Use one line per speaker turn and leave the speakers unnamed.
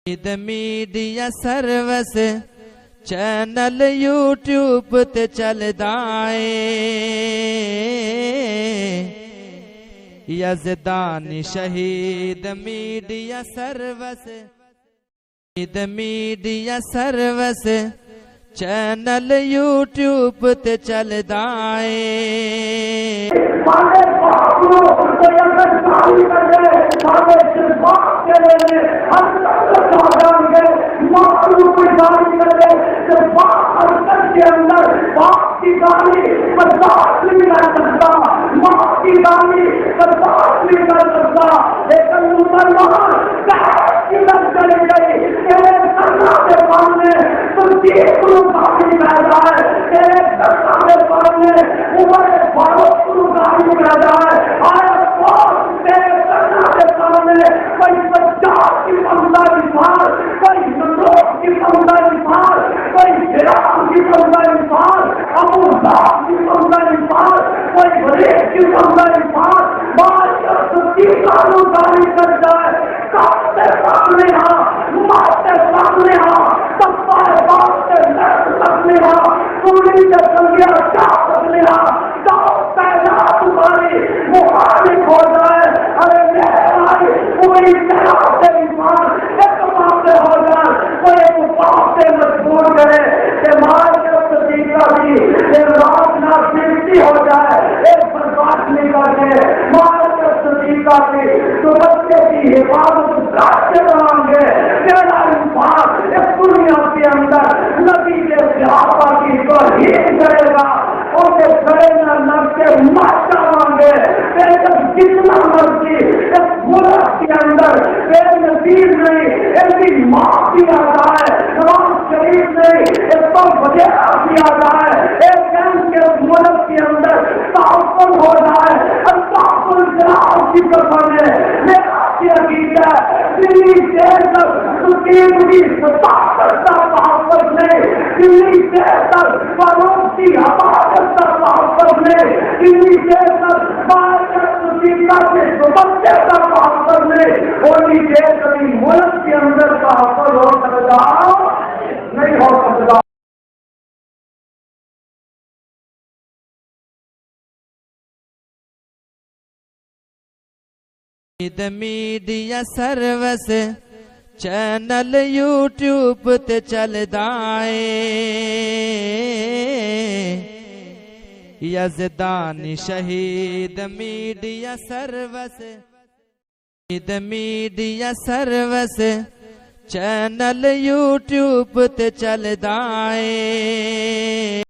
media service channel YouTube تے چلدا اے یزدانی شہید میڈیا سروس چینل یوٹیوب تے چلدا a media service channel YouTube تے چلدا اے یزدانی شہید میڈیا سروس چینل یوٹیوب تے چلدا اے